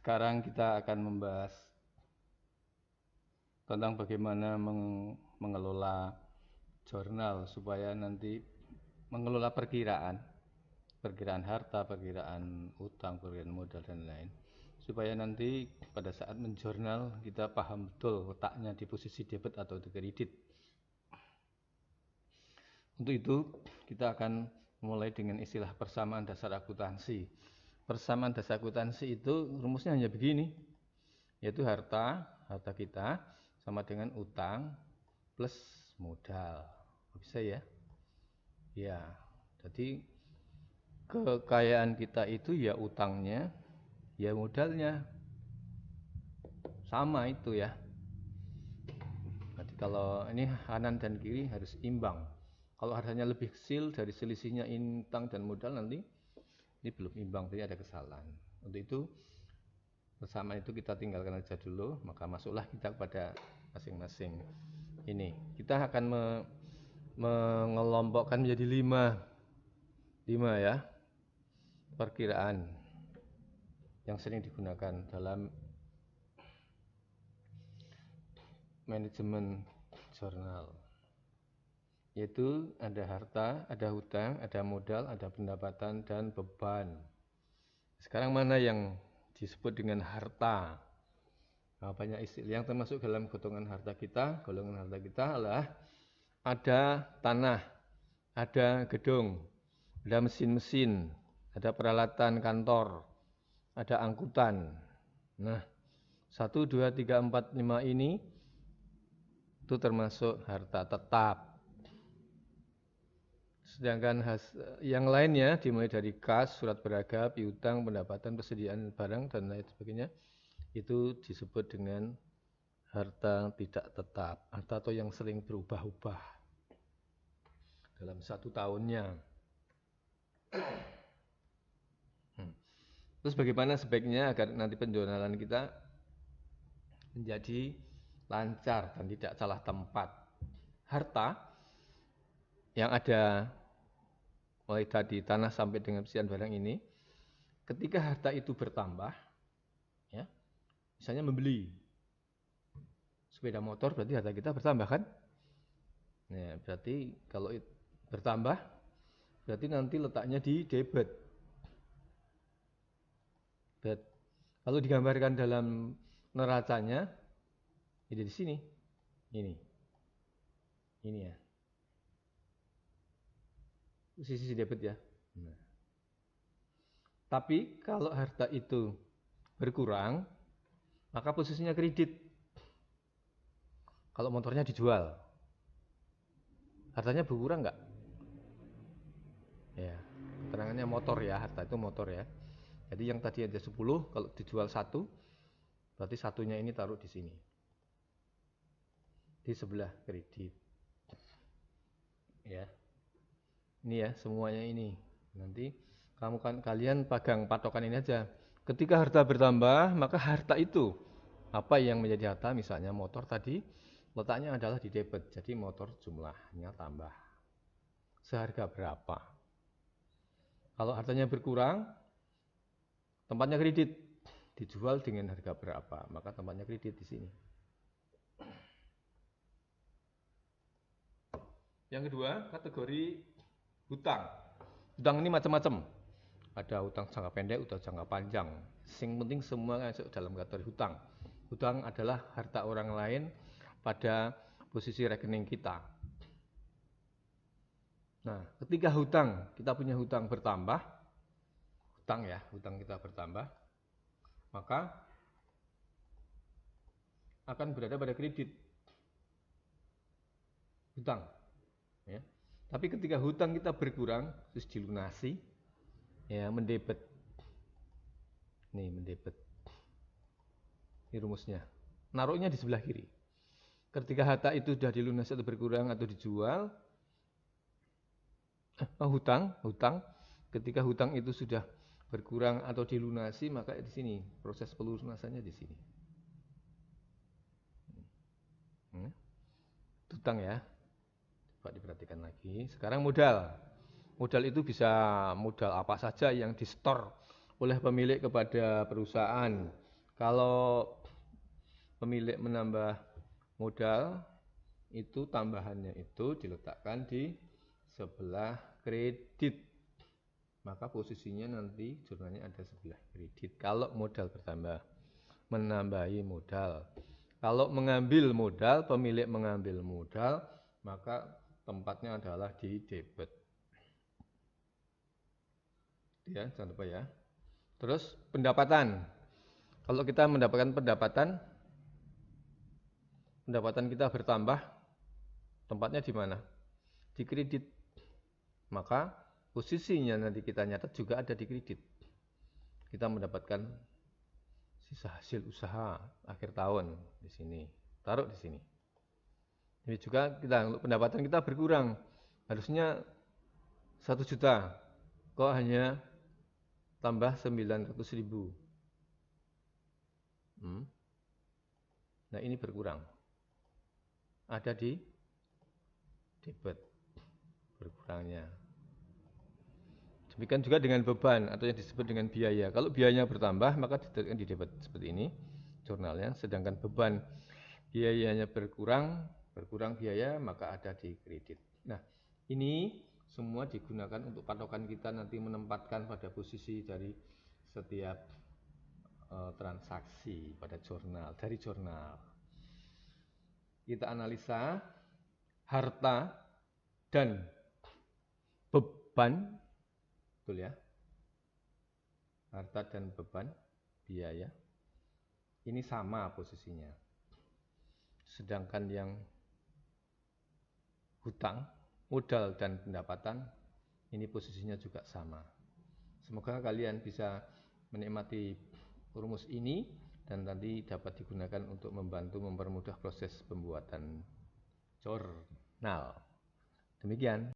Sekarang kita akan membahas tentang bagaimana mengelola jurnal supaya nanti mengelola perkiraan harta, perkiraan utang, perkiraan modal dan lain, supaya nanti pada saat menjurnal kita paham betul letaknya di posisi debit atau di kredit. Untuk itu kita akan mulai dengan istilah persamaan dasar akuntansi. Persamaan dasar akuntansi itu rumusnya hanya begini, yaitu harta kita sama dengan utang plus modal. Bisa ya? Ya, jadi kekayaan kita itu ya utangnya, ya modalnya. Sama itu ya. Jadi kalau ini kanan dan kiri harus imbang. Kalau harganya lebih kecil dari selisihnya utang dan modal, nanti ini belum imbang, jadi ada kesalahan. Untuk itu persamaan itu kita tinggalkan aja dulu, maka masuklah kita kepada masing-masing. Ini kita akan mengelompokkan menjadi 5 ya perkiraan yang sering digunakan dalam manajemen jurnal, yaitu ada harta, ada hutang, ada modal, ada pendapatan, dan beban. Sekarang mana yang disebut dengan harta? Nah, banyak istilah yang termasuk dalam golongan harta kita. Golongan harta kita adalah ada tanah, ada gedung, ada mesin-mesin, ada peralatan kantor, ada angkutan. Nah, 1, 2, 3, 4, 5 ini itu termasuk harta tetap. Sedangkan yang lainnya dimulai dari kas, surat berharga, piutang, pendapatan, persediaan barang, dan lain sebagainya, itu disebut dengan harta tidak tetap, harta atau yang sering berubah-ubah dalam 1 tahunnya. Terus bagaimana sebaiknya agar nanti penjualan kita menjadi lancar dan tidak salah tempat? Harta yang ada mulai dari tanah sampai dengan persediaan barang ini, ketika harta itu bertambah, ya, misalnya membeli sepeda motor, berarti harta kita bertambah kan? Nah, berarti kalau bertambah, berarti nanti letaknya di debit. Kalau digambarkan dalam neracanya, ini di sini, ini ya, sisi debit ya. Nah. Tapi kalau harta itu berkurang, maka posisinya kredit. Kalau motornya dijual, hartanya berkurang enggak? Ya, keterangannya motor ya, harta itu motor ya. Jadi yang tadi ada 10, kalau dijual 1, berarti satunya ini taruh di sini, di sebelah kredit. Ya, ini ya semuanya ini. Nanti kalian pegang patokan ini aja. Ketika harta bertambah, maka harta itu apa yang menjadi harta? Misalnya motor tadi, letaknya adalah di debit. Jadi motor jumlahnya tambah. Seharga berapa? Kalau hartanya berkurang, tempatnya kredit, dijual dengan harga berapa? Maka tempatnya kredit di sini. Yang kedua, kategori hutang. Hutang ini macam-macam. Ada hutang jangka pendek, hutang jangka panjang. Yang penting semua masuk dalam kategori hutang. Hutang adalah harta orang lain pada posisi rekening kita. Nah, ketika kita punya hutang bertambah, hutang kita bertambah, maka akan berada pada kredit hutang. Ya. Tapi ketika hutang kita berkurang, terus dilunasi, ya mendebet. Nih mendebet. Ini rumusnya. Naruhnya di sebelah kiri. Ketika harta itu sudah dilunasi atau berkurang atau dijual, hutang, ketika hutang itu sudah berkurang atau dilunasi, maka di sini proses pelunasannya di sini. Hutang ya. Coba diperhatikan lagi. Sekarang modal. Modal itu bisa modal apa saja yang disetor oleh pemilik kepada perusahaan. Kalau pemilik menambah modal, itu tambahannya itu diletakkan di sebelah kredit. Maka posisinya nanti jurnalnya ada sebelah kredit. Kalau modal bertambah, menambahi modal. Kalau mengambil modal, pemilik mengambil modal, maka tempatnya adalah di debit. Ya, jangan lupa ya. Terus pendapatan. Kalau kita mendapatkan pendapatan kita bertambah, tempatnya di mana? Di kredit. Maka posisinya nanti kita nyatat juga ada di kredit. Kita mendapatkan sisa hasil usaha akhir tahun di sini. Taruh di sini. Ini juga pendapatan kita berkurang. Harusnya 1 juta. Kok hanya tambah 900.000. Nah, ini berkurang. Ada di debit berkurangnya. Demikian juga dengan beban atau yang disebut dengan biaya. Kalau biayanya bertambah, maka ditekan di debit seperti ini jurnalnya. Sedangkan beban biayanya berkurang biaya, maka ada di kredit. Nah, ini semua digunakan untuk patokan kita nanti menempatkan pada posisi dari setiap transaksi pada jurnal, dari jurnal. Kita analisa harta dan beban, betul ya? Harta dan beban, biaya, ini sama posisinya. Sedangkan yang hutang, modal dan pendapatan, ini posisinya juga sama. Semoga kalian bisa menikmati rumus ini dan nanti dapat digunakan untuk membantu mempermudah proses pembuatan jurnal. Demikian.